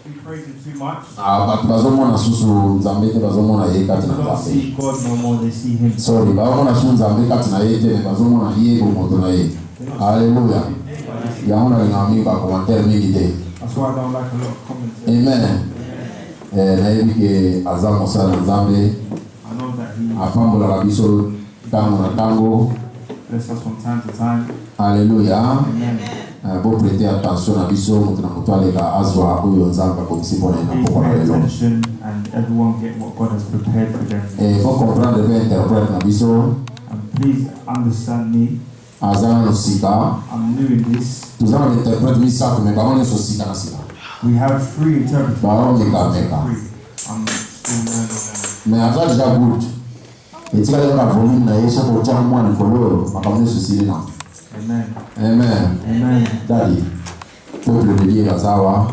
we praise him too much. Bato bazomona susu nzambe te bazomona ye kati na They don't nzambe. see God no more, they see him. Sorry, bazomona susu nzambe kati na ye te bazomona ye bomoto na ye. Hallelujah. Yaona lingambi ba commentaire mingi te. That's why I don't like a lot of comments. Amen. Na yebi ke azamo sala nzambe. I know that he Afambola la biso tango na tango. bless us from time to time. Hallelujah. Amen. Bon prêter attention à biso mutuna mutwale ka azwa oyo nzamba komisipo na Please inapoka na pay lelo. attention and everyone get what God has prepared for them. Faut comprendre bien interprète na biso. And please understand me. Azana no sika. I'm new in this. Tuzana interprète misato me baone so sika na sika. We have 3 interpreters. Baone meka. I'm still learning. Mais aza déjà good. Et tika lelo na volume na yesha ko tya mwana follow makamne so sili na. Amen. Amen. Amen. Daddy. Peuple de Dieu bazawa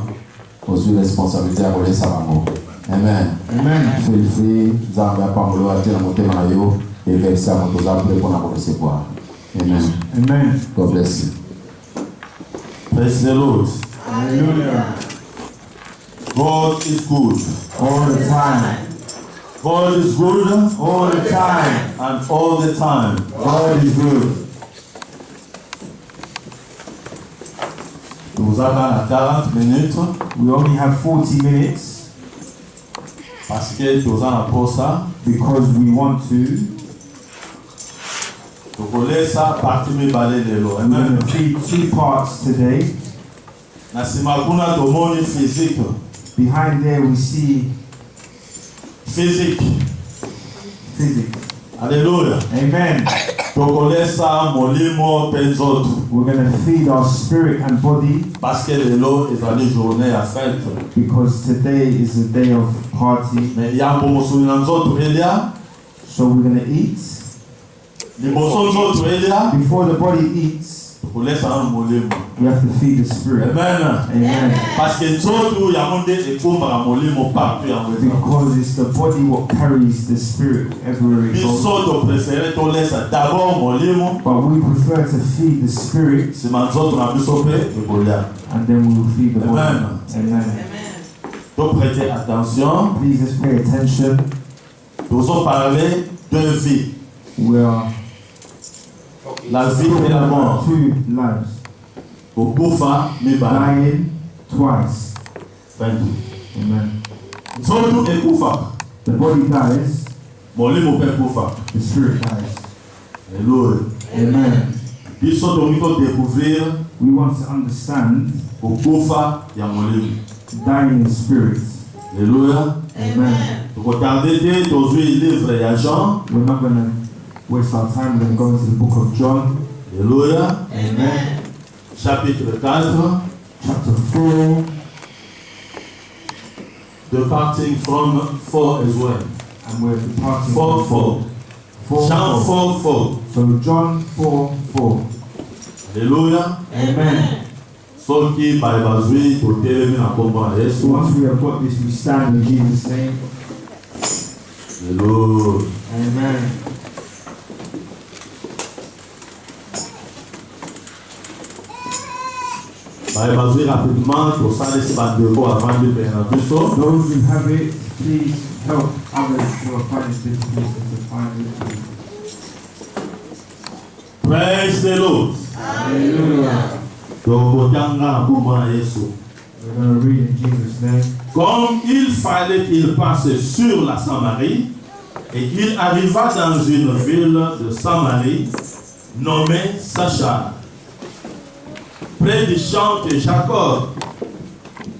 osu responsabilité à voler sa bango. Amen. Amen. Feel free zamba pamolo atena motema na yo et verser à mon toza pour qu'on a recevoir. Amen. Amen. God bless you. Praise the Lord. Hallelujah. God is good. All the time. God is good All the time. and all the time. God is good. Nous avons 40 minutes We only have 40 minutes parce que nous avons pour ça. because we want to. Nous voulons ça partir me balayer de l'eau. I'm going Amen. to feed 2 parts today. Nasimaguna tomoni physique. Behind there we see Physique. physics. Alléluia. Amen. Nous voulons ça molimo penzotu We're going to feed our spirit and body parce que l'eau est une journée à fête. because today is a day of party. Mais il y a un bon souvenir dans notre elia. So we're going to eat. Les bons notre elia. Before the body eats, Nous voulons ça un molimo. we have to feed the spirit. Amen. Amen. Parce que nous, il y a un des échos par molimo partout en fait. Because it's the body what carries the spirit everywhere it Ils goes. sont préférés de laisser d'abord molimo. But we prefer to feed the spirit C'est ma zone a pu sauver et Goliath. and then we will feed the body. Amen. Amen. Donc prêtez attention. Please just pay attention. Nous allons parler de vie. We are La vie et la mort. 2 lives. Au Boufa, Miba. Dying twice. Amen. Surtout et Boufa. The body dies, Molimo peut Boufa. the spirit dies. Alléluia. Amen. Ils sont donc découvrir We want to understand au Boufa, il y a Molimo. dying in spirit. Alléluia. Amen. Regardez aujourd'hui le livre de Jean. We're not going to waste our time. We're going to go into the book of John. Alléluia. Amen. Chapitre 4. Chapter 4. Departing from 4 as well. And we're departing 4, from 4. Jean 4, 4. So John 4, 4. Alléluia. Amen. Ceux qui par bazui pour téléviser en combat So Jésus. once we have got this, we stand in Jesus' name. Alléluia. Amen. Par bazui rapidement pour ça laisser pas de quoi avant de faire un puceau. Those who have it, please help others who are finding it difficult to find it. Praise the Lord. Hallelujah. Donc Yanga Bouma Yesu. We're going to read in Jesus' name. Comme il fallait qu'il passe sur la Samarie et qu'il arriva dans une ville de Samarie nommée Sachar, près du champ que Jacob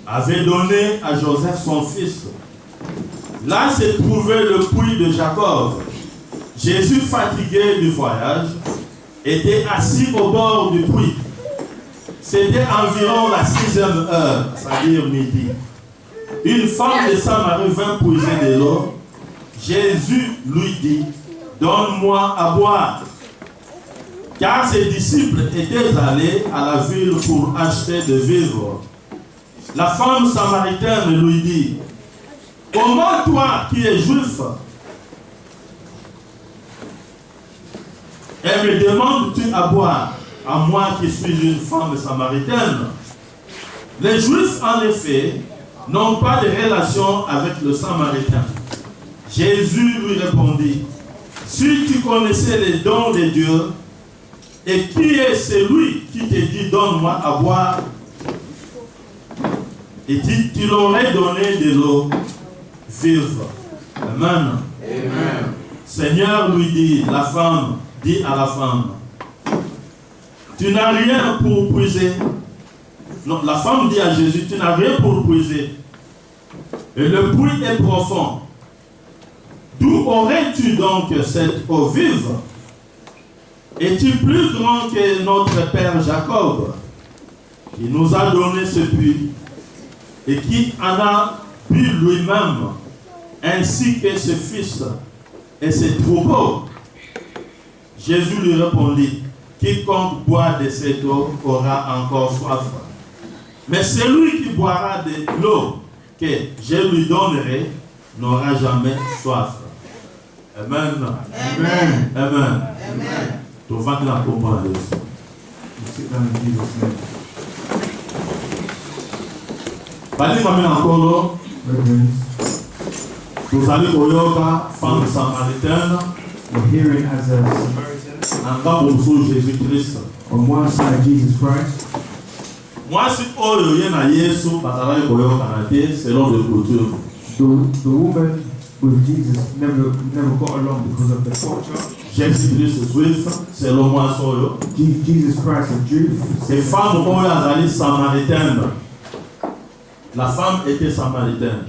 avait donné à Joseph son fils. Là se trouvait le puits de Jacob. Jésus, fatigué du voyage, était assis au bord du puits. C'était environ la 6e heure, c'est-à-dire midi. Une femme de Samarie vint puiser de l'eau. Jésus lui dit, donne-moi à boire. Car ses disciples étaient allés à la ville pour acheter des vivres. La femme samaritaine lui dit, comment toi qui es juif, elle me demande-tu à boire, à moi qui suis une femme samaritaine? Les Juifs, en effet, n'ont pas de relation avec le Samaritain. Jésus lui répondit, si tu connaissais les dons de Dieu, et qui est celui qui te dit, donne-moi à boire, et tu l'aurais donné de l'eau vive. Amen. Amen. Seigneur lui dit à la femme, tu n'as rien pour puiser. Non, la femme dit à Jésus, tu n'as rien pour puiser. Et le puits est profond. D'où aurais-tu donc cette eau vive? Es-tu plus grand que notre père Jacob, qui nous a donné ce puits, et qui en a bu lui-même, ainsi que ses fils et ses troupeaux? Jésus lui répondit, quiconque boit de cette eau aura encore soif. Mais celui qui boira de l'eau que je lui donnerai n'aura jamais soif. Amen. Amen. Amen. Amen. Tu vas te la comprendre. Sit down in Jesus' name. Bali mami encore, Reverends, tu allez koyoka femme samaritaine, we're hearing as a Samaritan. en cas pour Jésus-Christ. On one side, Jesus Christ. Moi si oyo ye na Yesu bazalaki koyoka na te selon les coutumes. The woman with Jesus never got along because of the culture. Jésus-Christ juif selon moi soyo. Jesus Christ a Jew. Ces femmes oyo azali samaritaine. La femme était samaritaine.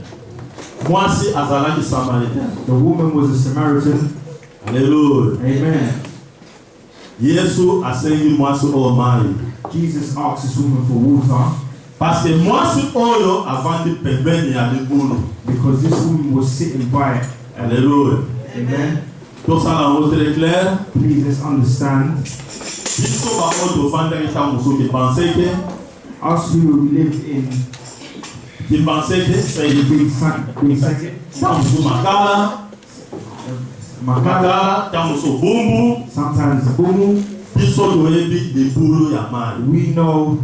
Moi si azalaki samaritaine. The woman was a Samaritan. Alléluia. Amen. Yesu asengi moi si oyo mari. Jesus asked this woman for water Parce que moi si oyo avandi pembeni ya libulu. because this woman was sitting by it. Alléluia. Amen. Tout ça là très clair. Please let's understand. Biso ba oyo tovandaki ta mosu qui pensait que Us who live in c'est big city, ta mosu makala, Makala, ta mosu bumbu. sometimes Bumu, Biso toyebi libulu ya mari. we know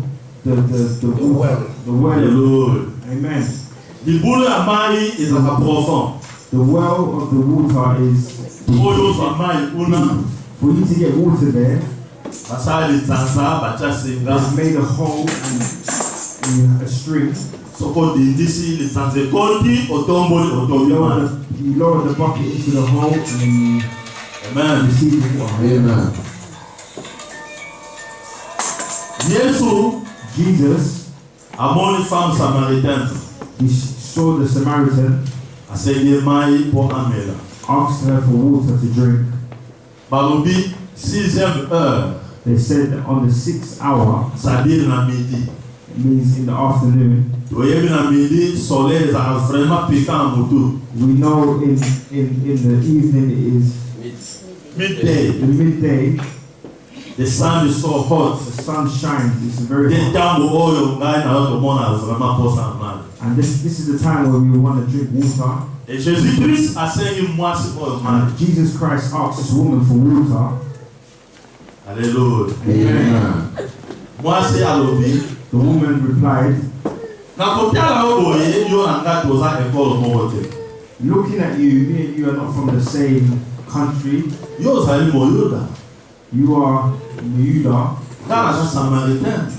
the well. Alléluia. Amen. Libulu ya mari ezaka profond. The well of the water is Oyo za mari kuna for you to get water there. basali tsanza bacha singa. It's made a hole in a string. Soko dindisi litsanze konti otomboli otobi mari. You lower the bucket into the hole and then you Amen. receive the water. Amen. Yesu Jesus, amoni femme samaritaine. he saw the Samaritan, Aseye mai po amela. asked her for water to drink. Balobi 6e heure, They said that on the 6th hour, c'est-à-dire na midi. it means in the afternoon. Toyebi na midi, soleil ezaka vraiment piquant mutu. We know in the evening it is Midday, the midday, the sun is so hot. the sun shines, it's very Des hot. temps oyo ngai na yo tomona vraiment posa mali. And this is the time where we want to drink water. Et Jésus-Christ asengi mwasi oyo mali. And Jesus Christ asked this woman for water. Alléluia. Amen. Mwasi alobi, The woman replied, na kotala yo boye yo na ngai toza ekolo moko te. looking at you, me and you are not from the same country. Yo ozali moyuda, You are Meuda. nga naza samaritain.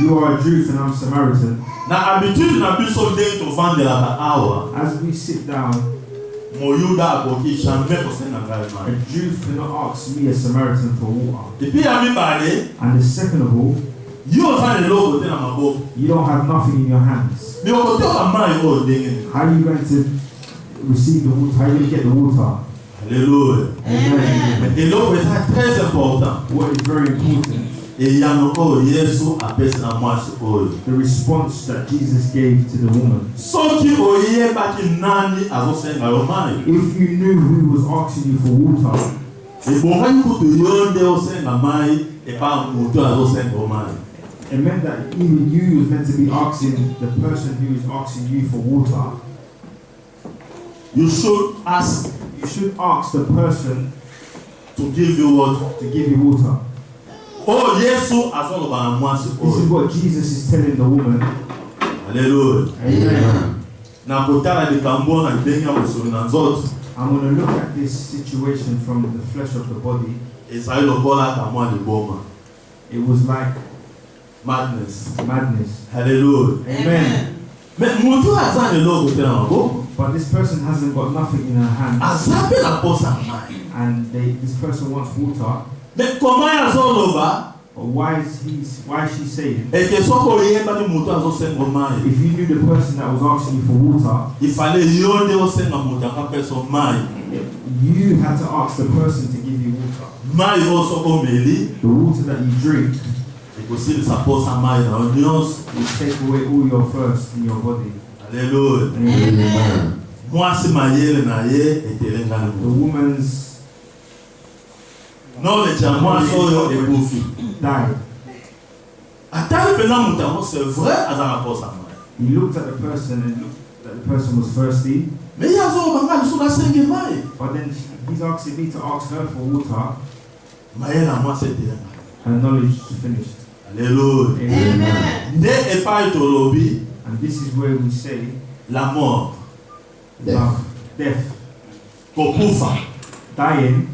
You are a Jew and I'm Samaritan. Na habitude na biso ndenge tovandelaka awa, As we sit down, moyuda akoki jamais kosenga ngai a mali. Jew cannot ask me, a Samaritan, for water. Epuis ya mibale, And the second of all, yo oza na eloko te na maboko. you don't have nothing in your hands. Me okotoka mai oyo ndenge nini. How are you going to receive the water? How are you going to get the water? Alléluia. Amen. Eloko eza très important. What is very important, Eyano oyo Yesu apesi na mwasi oyo. the response that Jesus gave to the woman. Soki oyebaki nani azosenga yo mai, If you knew who was asking you for water, ebongaki kutu yo nde osenga mai epa moto azosenga yo mai. it meant that even you was meant to be asking the person who is asking you for water. You should ask You should ask the person to give you what. to give you water. Oh, Yesu azoloba na mwasi This is oyo. what Jesus is telling the woman. Alléluia. Amen. Na kotala de kambo na denga musuri na nzoto. I'm going to look at this situation from the flesh of the body. Ezali lokola kamwa liboma. It was like Madness. madness. Hallelujah. Amen. Mais mutu azali logo tena maboko. But this person hasn't got nothing in her hand, Azape na posa mai. and this person wants water. Mais comment yazoloba? But why is she saying? Eke soko yeba ni mutu azosengo mai. If you knew the person that was asking you for water, Il fallait yonde osenga mutu akapeso mai. you had to ask the person to give you water. Mai osoko meli. The water that you drink Ekosili sa posa mai na onions. will take away all your thirst in your body. Alléluia. Amen. Mwasi mayele na ye etelengana The mu. woman's Non le chamwasi oyo ekufi. died. Atali pena mutu ango c'est vrai azana posa mai. He looked at the person and looked that the person was thirsty. Mais yazo banga sura senge mai. But then he's asking me to ask her for water. Mayela mwasi etelengana. Her knowledge is finished. Alléluia. Amen. Nde epai tolobi And this is where we say la mort. death, Kokufa. dying.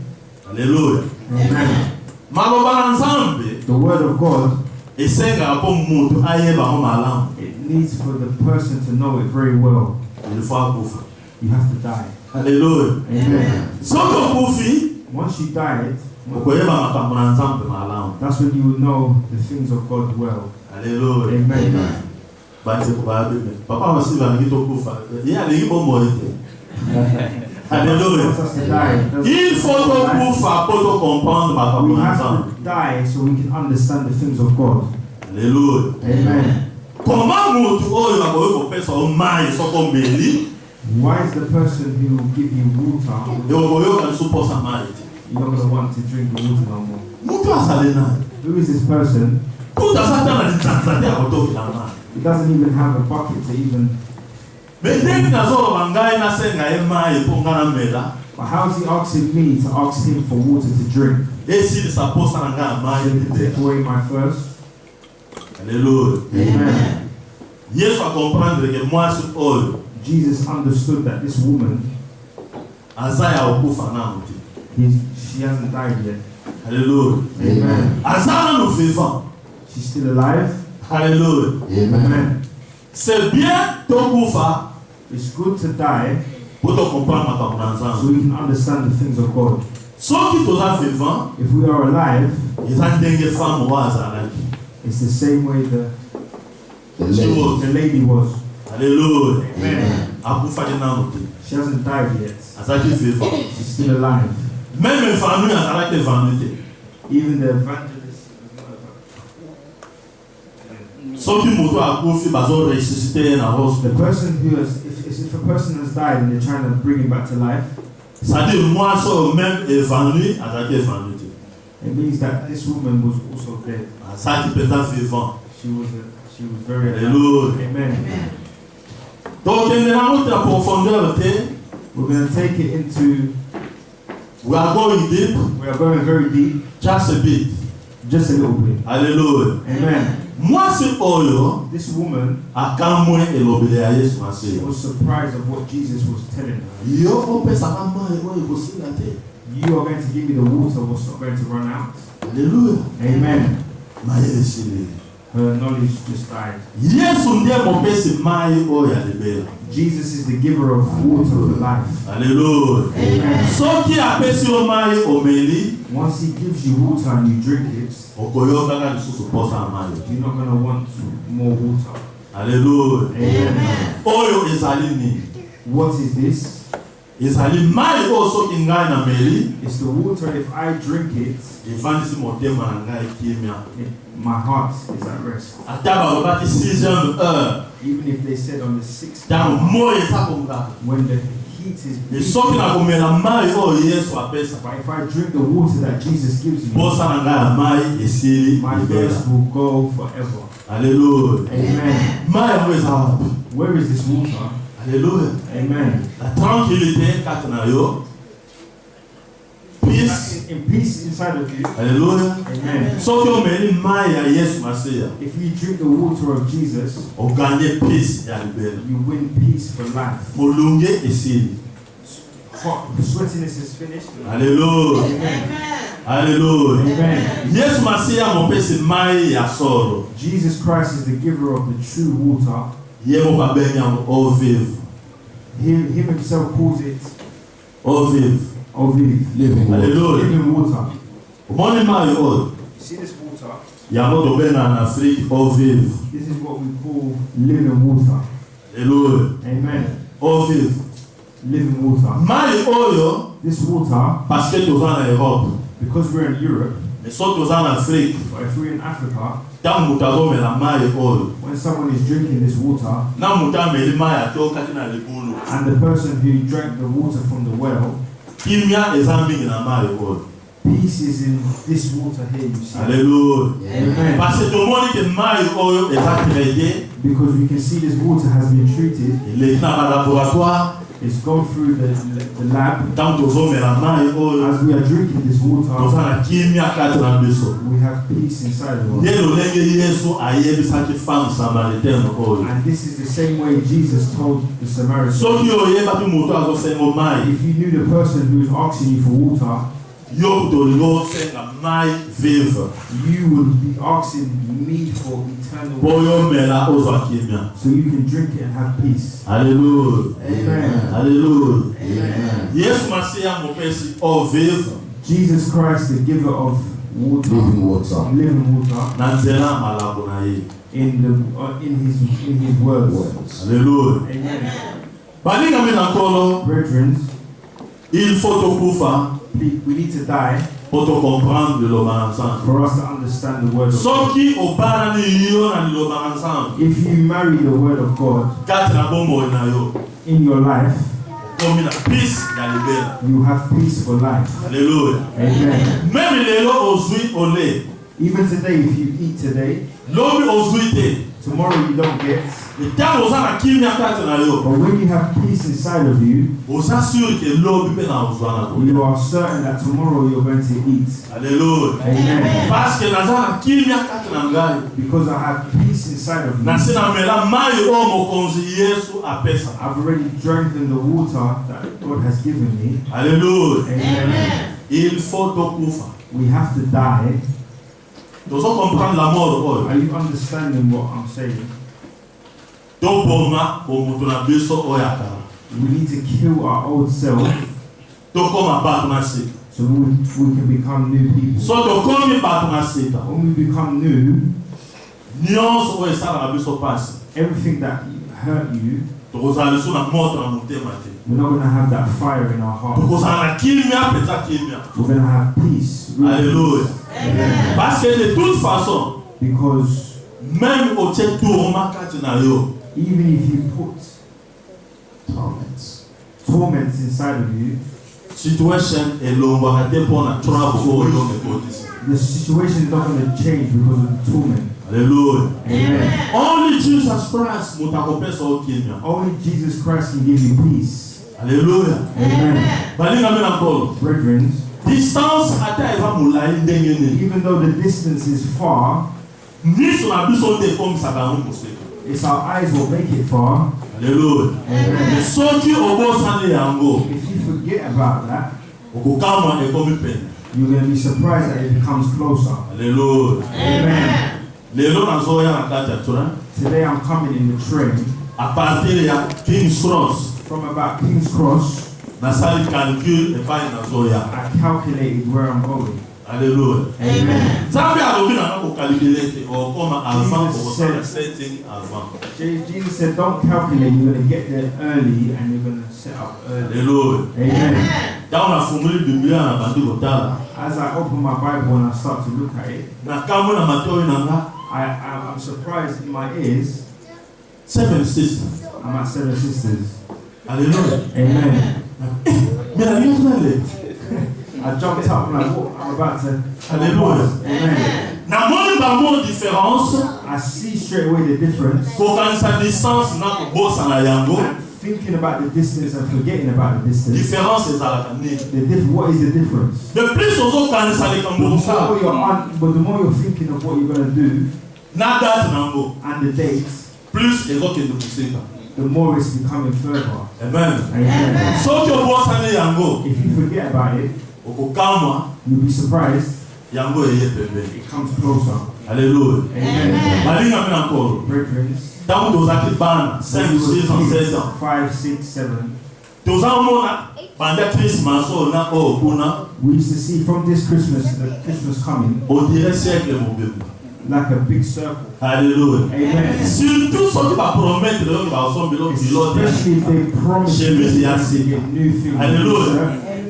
Alléluia. Amen. Maloba na nzambe The word of God, esenga po mutu ayeba ho malamu. it needs for the person to know it very well. Il faut akufa. You have to die. Alléluia. Amen. Soko kufi Once you died, okoyeba makambo na nzambe malamu. that's when you will know the things of God well. Alléluia. Amen. Basi kubabe. Papa wasi ba ngito kufa. Ye alingi bombo ite. Alléluia. Wants us to die. Il faut kufa pour comprendre makambo We na have nzambe. to die so we can understand the things of God. Alléluia. Amen. Comment mutu oyo akoyo kopesa o mai soko mbeli Why is the person who will give you water, okoyo ka suposa mai. you're not going to want to drink the water no more? Mutu asale na. Who is this person? Puta satana ni tsantsate akotoki na mai. He doesn't even have a bucket to even. Bendeki nazo bangai na senga e mai ponga na mela. But how is he asking me to ask him for water to drink? Esi sa posa na nga mai To take de. away my thirst? Alléluia. Amen. Yesu a comprendre que mwasi oyo Jesus understood that this woman, azaya okufa na muti. she hasn't died yet. Alléluia. Amen. Azana no vivant. She's still alive. Alléluia. Amen. C'est bien tokufa It's good to die pour te comprendre makambo na so nzambe. we can understand the things of God. Soki toza vivant, If we are alive, eza ndenge femme oyo azalaki. it's the same way the lady. lady was. Alléluia. Amen. Akufaki nanu te. She hasn't died yet. Azalaki vivant. She's still alive. Même évanoui azalaki évanoui te. Even the evangelist. Soki moto akufi bazo ressuscité ye na The hospital. person who has, if a person has died and they're trying to bring him back to life, C'est-à-dire mwasi oyo même évanoui azalaki évanoui te. it means that this woman was also dead. Azalaki mpenza vivant. She was very alive. Alléluia. Amen. Donc okende nango te na profondeur te. We're going to take it into, We are going deep. we are going very deep, Just a bit. just a little bit. Alléluia. Amen. Mwasi oyo This woman, akamwe elobele ya Yesu she masiya. was surprised of what Jesus was telling her. Yo opesaka mai oyo ekosila te. You are going to give me the water, what's not going to run out. Alléluia. Amen. Mayele esili. Her knowledge just died. Yesu ndiye mopesi mai oyo ya libela. Jesus is the giver of water for life. Alléluia. Amen. Soki apesi yo mai omeli, Once he gives you water and you drink it, okoyokaka lisusu posa ya mai. you're not going to want more water. Alléluia. Amen. Oyo ezali nini? What is this? Ezali mai oyo soki ngai na meli, It's the water. If I drink it, evandisi motema na ngai kimia. my heart is at rest. Ata balobaki 6e heure, Even if they said on the 6th ntango hour, moi eza kongaka. when the heat is Soki beating, nakomela mai oyo Yesu apesa, but if I drink the water that Jesus gives me, posa na ngai ya mai esili my libela. thirst will go forever. Alléluia. Amen. Mai yango eza wapi? Where is this water? Alléluia. Amen. La tranquillité kati na yo, peace in peace inside of you. Alléluia. Amen. Soki omeli mai ya Yesu Masiya, If you drink the water of Jesus, oganye peace ya libela. you win peace for life. Molunge esili. Sweatiness is finished. Alléluia. Amen. Alléluia. Amen. Yesu Masiya mopesi mai ya soro. Jesus Christ is the giver of the true water. Ye mo babenya eau vive. Him himself calls it Eau vive. Oviv, Living water. Alléluia. living water. Omoni mai oyo. See this water? Yango tobena en Afrique eau vive. This is what we call living water. Alléluia. Amen. Eau vive. Living water. Mai oyo This water, parce que toza na Europe. because we're in Europe, Mais so toza na Afrique, but if we're in Africa, ntango moto azomela mai oyo, when someone is drinking this water, na moto ameli mai atokaki na libulu, and the person who drank the water from the well, kimia eza mingi na mai oyo. peace is in this water here, you see. Alléluia. Amen. Parce que tomoni ke mai oyo eza traité, Because we can see this water has been treated, eleki na balaboratoire, it's gone through the lab. ntango tozomela mai oyo, As we are drinking this toza water, na kimia kati na biso. we have peace inside of Nde us. lolenge Yesu ayebisaki femme samaritaine oyo. And this is the same way Jesus told the Samaritan. Soki oyebaki moto azosenga mai, If you knew the person who is asking you for water, yo tolingi osenga mai vive. you would be asking me for eternal Po water, yo mela ozwa kimia. so you can drink it and have peace. Alléluia. Amen. Alléluia. Amen. Yesu Masiya mopesi eau vive Jesus Christ, the giver of water, Living water. living water, na nzela malabo na ye. in his words. Words. Alléluia. Amen. Balingami na nkolo, Brethren, il faut tokufa we need to die po tocomprendre liloba na nzambe. for us to understand the word of God. Soki obanani yo na liloba na nzambe, If you marry the word of God kati na bomoi na yo, in your life, okomi na peace ya libela. you have peace for life. Alléluia. Amen. Même lelo ozwi ole, Even today, if you eat today, lobi ozwi te. tomorrow you don't get. Ntango oza na kimia kati na yo, But when you have peace inside of you, oza sûr ke lobi mpe na ozwa na kolia. you are certain that tomorrow you're going to eat. Alléluia. Amen. Parce que naza na kimia kati na ngai, Because I have peace inside of me. nase na mela mai oyo mokonzi Yesu apesa. I've already drank in the water that God has given me. Alléluia. Amen. Il faut tokufa. We have to die. Tozo comprendre la mort oyo. Are you understanding what I'm saying? Toboma bomutu na biso oyo akala. We need to kill our old self Tokoma bato na sika. so we can become new people. So tokomi bato na sika. When we become new, Nyonso oyo esalaka biso pasi. everything that hurt you, Tokozala lisu na moto na motema te. we're not going to have that fire in our heart. Tokozala na kimia peza kimia. We're going to have peace. Real Alléluia. peace. Amen. Parce que de toute façon, Because même otie tourma kati na yo, even if you put Torments. torments inside of you, situation elongwaka te mpona trouble oyo mekotisi. the situation is not going to change because of the torment. Alléluia. Amen. Only Jesus Christ moto akopesa yo kimia. Only Jesus Christ can give you peace. Alléluia. Amen. Balingami na nkolo. Brethren, Distance ata eza molai ndenge nini. even though the distance is far, Miso na biso te ekomisaka yango moseka. it's our eyes will make it far. Alléluia. Amen. Soki obosani yango, If you forget about that, okokamwa ekomi pene. you're going to be surprised that it becomes closer. Alléluia. Amen. Lelo nazoya na kati ya train. Today I'm coming in the train À partir ya King's Cross, from about King's Cross. nasali calcul epai nazoya. I calculated where I'm going. Alléluia. Amen. Nzambe alobi nanga kokalkule te okoma avant okosala setting avant. Jesus said, don't calculate, you're going to get there early and you're going to set up early. Alléluia. Amen. Ntango nafungoli Biblia na bandi kotala, As I open my Bible and I start to look at it, nakamwe na matoi nanga I'm surprised in my ears. 7 sisters. I'm at Seven Sisters. Alléluia. Amen. Mais la vie est I jumped up and I'm about to. Alléluia. Amen. namoni bango différence I see straight away the difference. kokanisa distance na kobosana yango. And thinking about the distance and forgetting about the distance. Différence est à la What is the difference? de plus aux canisa les kambosa. But the more you're thinking of what you're going to do, Na date nango. and the dates, Plus les autres de musika. the more it's becoming further. Amen. Amen. So que boss ane yango. If you forget about it, Okokamwa you'll be surprised yango eye pepe. it comes closer. Alléluia. Amen. Malinga mena encore. Brethren, Tant que tozaki bana 5, 6 ans, 16 ans. 5, 6, 7. Tozamona banda Christmas ona o kuna We used to see from this Christmas, the Christmas coming, on dirait siècle mon bébé. like a big circle. Alléluia. Amen. Surtout ceux qui va promettre le va ensemble l'autre pilote. Especially if they promise you Chemise that yasi. they get new things. Alléluia.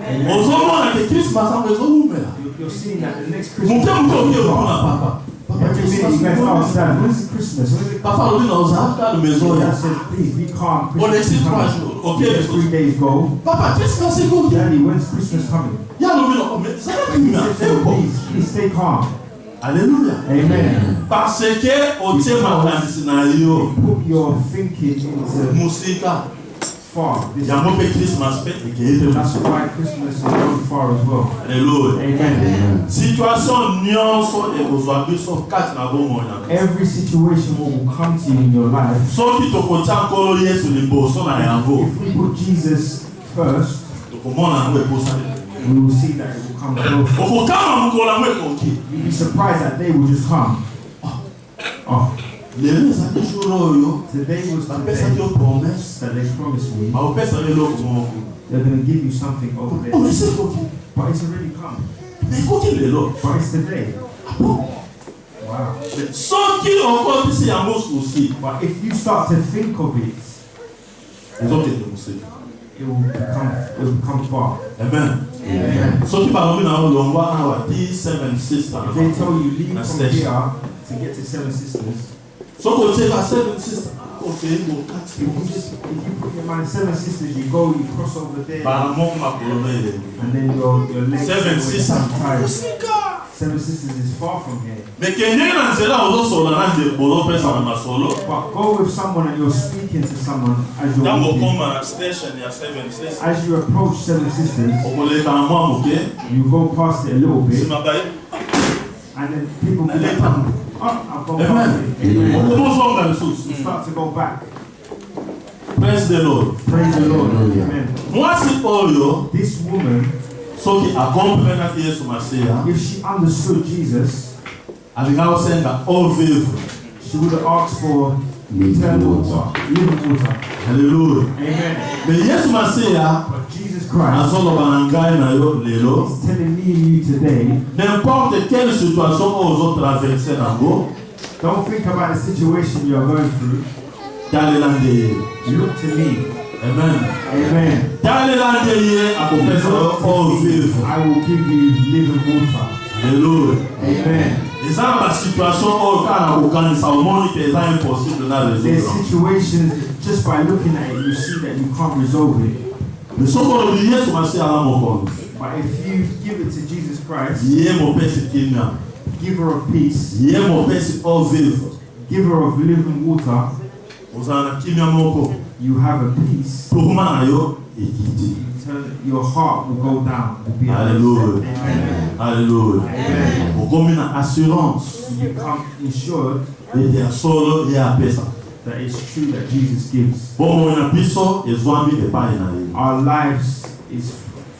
Amen. Ozomona que Christmas en raison oumela. You're seeing that the next Mon Christmas. père me dit au papa. Papa Every minute Christmas you guys on ask that, when is Christmas? When is it? Papa on dit dans un maison Dad ya. says, please be calm. On Christmas existe is 3 coming. jours. OK. Yeah, 3 days go. Papa Christmas c'est quoi? Daddy, when's Christmas coming? Ya no mais ça He qui m'a said, fait so quoi? please stay calm. Alléluia. Amen. Parce que au tema traditionnel Put your thinking into musika far. This, yango pe Christmas pe ekeye that's why Christmas is going far as well. Alléluia. Amen. Situation nyonso ekozwa biso kati na bomoi na Every situation will come to you in your life. soki tokotia nkolo yesu liboso na yango If we put Jesus first, tokomona yango ebosani we will see that it will come closer. okokama mokolo yango ekoki You'll be surprised that they will just come. Oh, lelo ezali jour oyo today was the bapesaki day yo promese that they promised me. baopesa yo eloko moko They're going to give you something over there. promese ekoki But it's already come. ekoki lelo But it's today. Wow. soki okotisi yango susi But if you start to think of it, ezokende moseka it will become far. amen Amen. soki balobi na yo longwa awa D7 sister If they tell you leave na from station here to get to Seven Sisters, soki otieka 7 sister okei bokati if you put your mind Seven Sisters, you go, you cross over there, bana moko makolo na elenge and then your legs 7 sister tired. mosika Seven Sisters is far from here. mekendeki na nzela ozosola na ndeko ozopesa na masolo But go with someone and you're speaking to someone as you're ntango walking. okoma na station ya 7 sister As you approach Seven Sisters, okoleka na mwa moke you go past it a little bit, nsima baye and then people will Amen. come. Oh, I've gone past amen it. Amen. okomozonga lisusu You start to go back. praise the lord Praise the Lord. Hallelujah. Amen. mwasi oyo This woman, soki akomprenaki yesu masiya if she understood Jesus, alingaki kosenga eau vive she would have asked for Living eternal water. water, living water. alleluya Amen. me yesu masiya But Jesus Christ azoloba na ngai na yo lelo is telling me and you today, n'importe quelle situation oyo ozotraverse nango don't think about the situation you're going through. talela nde ye Look to me. amen Amen. talela nde ye akopesa yo eau vive I will give you living water. alleluya Amen. eza na basituation oyo kaka na kokanisa omoni ke eza impossible na There's résoudre situations just by looking at it, you see that you can't resolve it. me soki olobi yesu masiya ala mokonzi But if you give it to Jesus Christ, ye mopesi kimia giver of peace, ye mopesi eau vive giver of living water, ozala na kimia moko you have a peace. tokuma na yo ekiti Your heart will go down. Will be Hallelujah. Amen. alleluya Amen. okomi na assurance You become insured ete ya solo ye apesa that it's true that Jesus gives. bomoi na biso ezwami epai na ye Our lives is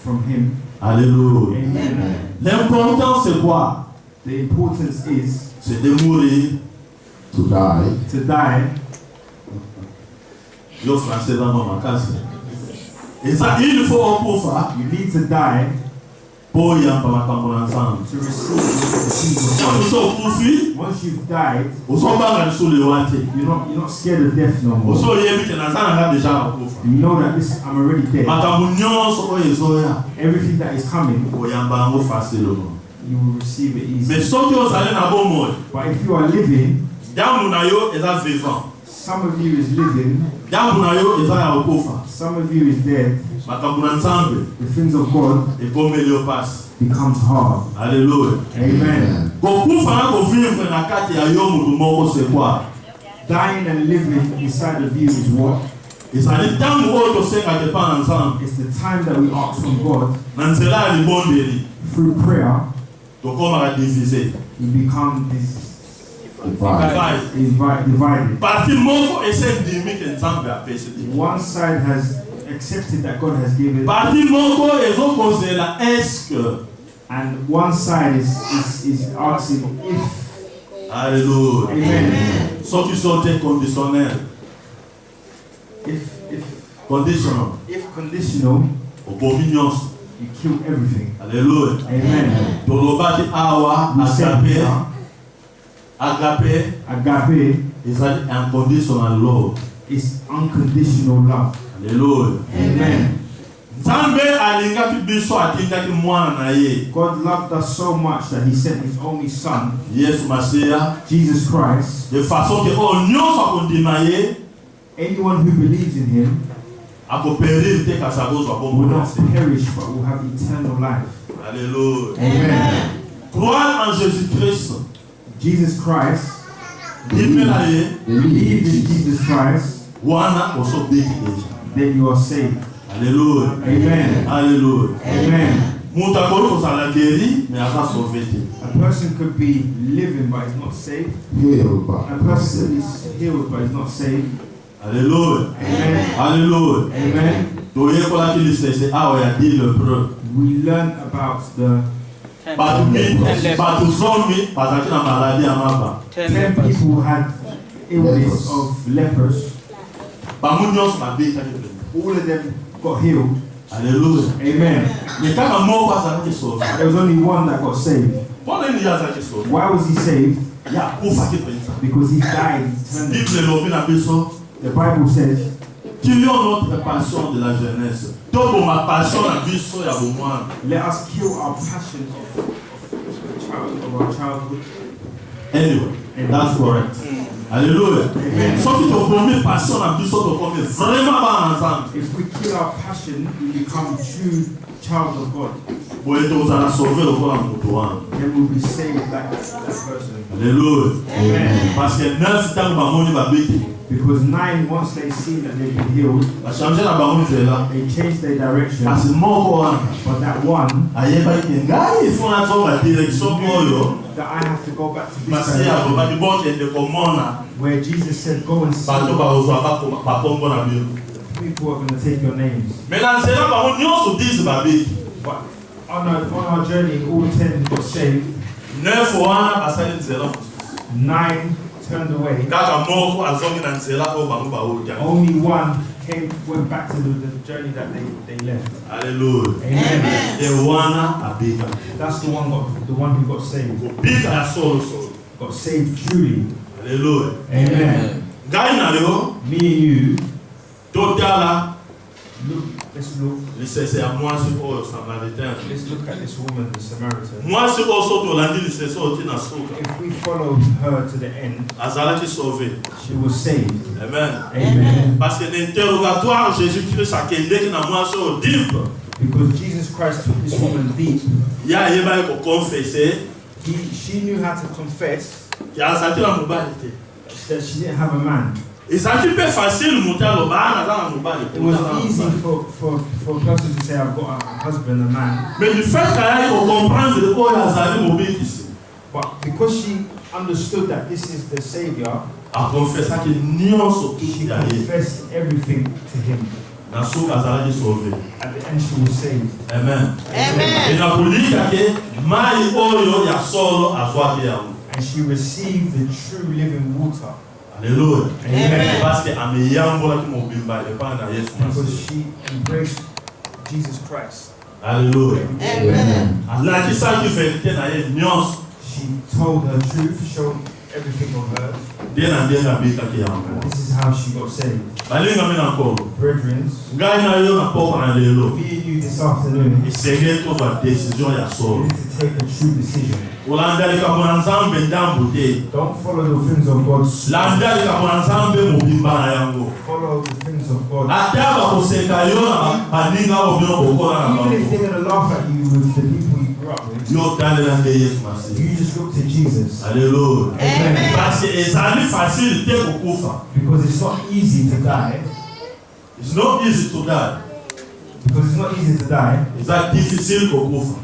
from Him. alleluya Amen. l'important c'est quoi The importance is c'est de mourir To die. to die. yo français eza mwa makasi eza il faut okufa You need to die mpo oyamba makambo na nzambe to receive the kingdom of soki okufi God. Once you've died, ozobanga lisusu lewa te you're not scared of death no more. oso oyebi te naza nanga deja akufa You know that I'm already dead. makambo nyonso oyo ezoya Everything that is coming, oyamba yango facilement you will receive it mais easily. soki ozali na bomoi But if you are living, ntango na yo eza vivant some of you is living, ntango na yo eza ya kokufa some of you is dead. makambo na nzambe The things of God ekomeli yo pasi becomes hard. alleluya Amen. kokufa na kovivre na kati ya yo motu moko c'est quoi Dying and living inside of you is what? Ils allaient tant haut au Seigneur de pas ensemble. It's the time that we ask from God Nansela est bon délit. through prayer. Donc on va diviser. You become divided. Parti moko essaie de dire que Nzambe a fait ce dit. One side has accepted that God has given, Parti moko ils ont posé la est-ce que. and one side is asking if. Alléluia. Amen. Ceux qui sont conditionnels. If conditional, Au dominion. you kill everything. Alléluia. Amen. Dans le bâti awa, We say agape, ils ont unconditional love. is unconditional love. Alléluia. Amen. Nzambe alingaki biso atingaki mwana na ye. God loved us so much that He sent His only Son, Yesu Masiya, Jesus Christ. de façon que on nyonso akondima ye, Anyone who believes in Him akopérir te kasagozo will akombo not nase. perish but will have eternal life. Alléluia. Amen. Croire en Jésus-Christ. Jesus Christ, Dime na ye, believe in Jesus Christ, wana osobiki deja. then you are saved. Alléluia. Amen. Alléluia. Amen. Mutu akoli kozala guéri, mais aza sauvé te. A person could be living but is not saved. A person is healed but is not saved. Alléluia. Amen. Alléluia. Amen. Toyekolaki lisese awa ya dit le preux. We learn about the Bato zombie bazalaki na maladie ya maba. 10 people who had illness of lepers. Bango nyonso babetaki pe. All of them got healed. Alléluia. Amen. Mais kaka moko azalaki sauvé. There was only one that got saved. Mpona nini ye azalaki sauvé? Why was he saved? Ye akufaki mpenza. Because he died eternally. Bible elobi na biso, The Bible says, tuons notre passion de la jeunesse. Toboma passion na biso ya bomwana. let us kill our passion of our childhood. Anyway, that's correct. Alléluia. Amen. Soki tobomi passion na biso tokomi vraiment bana nzambe. If we kill our passion, we become true child of God. Boye tozala sauvé lokola moto wana. Then we'll be saved like that person. Alléluia. Amen. Parce que 9 ntango bamoni babeti, Because 9, once they see that they've been healed, bachange na bango nzela. they change their direction. Kasi moko wana But that one, ayebaki ke ngai ifo nazonga direction oyo that I have to go back to this masiya direction, alobaki bokende komona where Jesus said, go and see bato bakozwaka bakombo na bino. people are going to take your names. Me na nzela bango nyonso 10 babeti. But on our journey, all 10 got saved. 9 wana basali nzela mosusu. 9 turned away. Kaka moko azongi na nzela oyo bango bawuta. Only one went back to the journey that they left. Alléluia. Amen. E wana abika. That's the one who got saved. Bika ya solo solo. Got saved truly. Alléluia. Amen. Ngai na yo Me and you, totala let's look lisese ya mwasi oyo samaritain. at this woman, the Samaritan. Mwasi oyo so tolandi lisese oyo tina suka. If we followed her to the end, Azalaki sauvé. she was saved. Amen. Amen. Parce que l'interrogatoire Jésus-Christ akendeki na mwasi oyo deep. Because Jesus Christ took this woman deep. Ya ayebaki koconfesse She knew how to confess ke azalaki na mobali te. that she didn't have a man. Ezalaki mpe facile moto aloba ana aza na mobali. It was easy for a person to say, I've got a husband, a man. Mais du fait qu'ayaki kocomprendre oyo azali mobikisi, But because she understood that this is the Savior, akonfesaki nyonso she tuti ya ye. confessed everything to him. Na suka azalaki sauvé. At the end, she was saved. Amen. Amen. Enakolika ke mai oyo ya solo azwaki yango. And she received the true living water. Alléluia. Amen. Parce que ameyambolaki mobimba epai na Yesu Because Masiya. she embraced Jesus Christ. Alléluia. Amen. Alakisaki verité na ye nyonso. She told her truth, showed everything of her. Nde na ndenge abikaki yango. And this is how she got saved. Balingami na nkolo. Brethren, Ngai na yo na poko na lelo. me and you this afternoon, Esengeli tozwa décision ya we solo. need to take a true decision. Olanda likambo na Nzambe ndambu te. Don't follow the things of God. Landa likambo na Nzambe mobimba na yango. Follow the things of God. Ata bakoseka yo na baninga oyo bino bokola na Even if bango. they're going to laugh at you with the people you grew up with, Yo talela nde Yesu Masiya. you just look to Jesus. Alléluia. Amen. Parce que ezali facile te kokufa. Because it's not easy to die. It's not easy to die. Because it's not easy to die. C'est difficile pour kufa.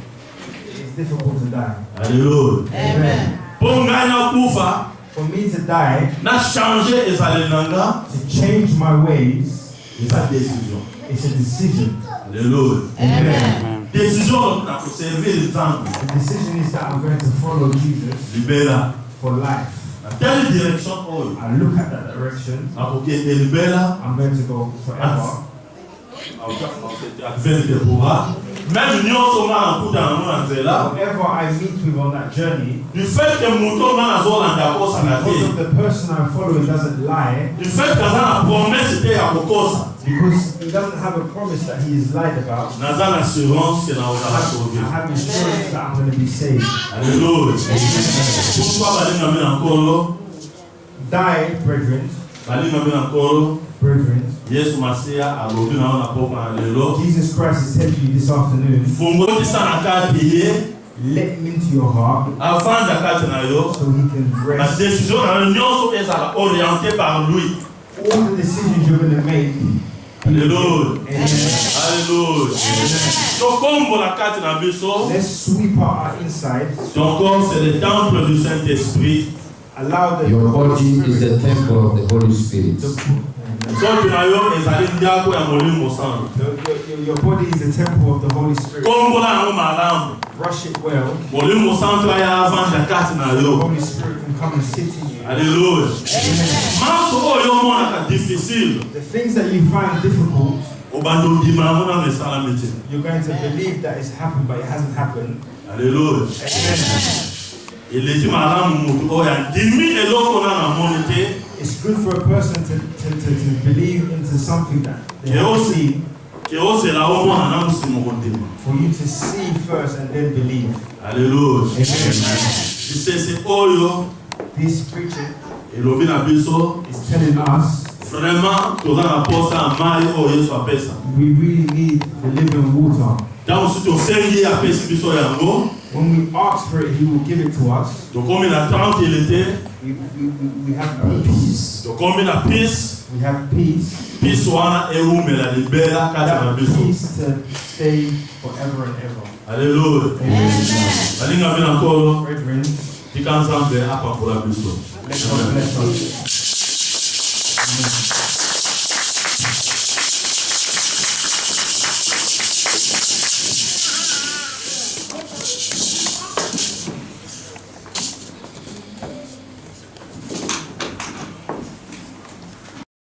It's difficult to die. Alléluia. Amen. Pour ngana kufa, For me to die, na changer ezalenanga, to change my ways, c'est sa décision. it's a decision. Alléluia. Amen. Décision na conserver les temps. The decision is that I'm going to follow Jesus Libéra. for life. Dans telle direction, I look at that direction, I'm going to go forever. Même nous sommes en coup dans le là. Whoever I meet with on that journey, Du fait que mon tour dans la zone d'accord ça n'a because of the person I'm following doesn't lie, Du fait que la promesse était à Bokosa. because he doesn't have a promise that he is lied about, Nazan assurance que na I sauvé. have assurance that I'm going to be saved. Alléluia. Pourquoi balinga mena encore? Die, brethren, Balinga mena encore. brethren. Yesu Masia alobi na ona poka lelo. Jesus Christ is telling you this afternoon, Fungo tisana kati let him into your heart avant dakati na yo. so he can La rest. décision na nyonso ezala orientée par lui. All the decisions you're going to make. Alléluia. Amen. Alléluia. Donc comme la carte na biso, Let's sweep out our inside. ton corps c'est le temple du Saint-Esprit. Allow the Your body is the temple of the Holy Spirit. So na yo ezali ndako ya molimo sana. Your body is the temple of the Holy Spirit. Comme la ngo malamu. Brush it well. Molimo santo ya avant la carte na The yo. Holy Spirit can come and sit in you. Alléluia. Maso oyo mona ka difficile. The things that you find difficult, Obando ndima mona mesala meti. you're going to believe that it's happened, but it hasn't happened. Alléluia. Eleti malamu mutu oya ndimi eloko na monite. It's good for a person to believe into something that they haven't seen, Que ose la omona na musimo ndima. for you to see first and then believe. Alléluia. Amen. C'est oyo This preaching elobi na biso is telling us vraiment toza na posa mai oyo Yesu apesa. we really need the living water. Tango si tosengi apesi biso yango, When we ask for it, He will give it to us. tokomi na 30 il était, We have peace. tokomi na peace, We have peace. peace wana eumela libera kati na That biso. peace to stay forever and ever. Alléluia. Amen. Balinga bina kolo, Brethren, tika nzambe apakola biso. let God bless us. Amen.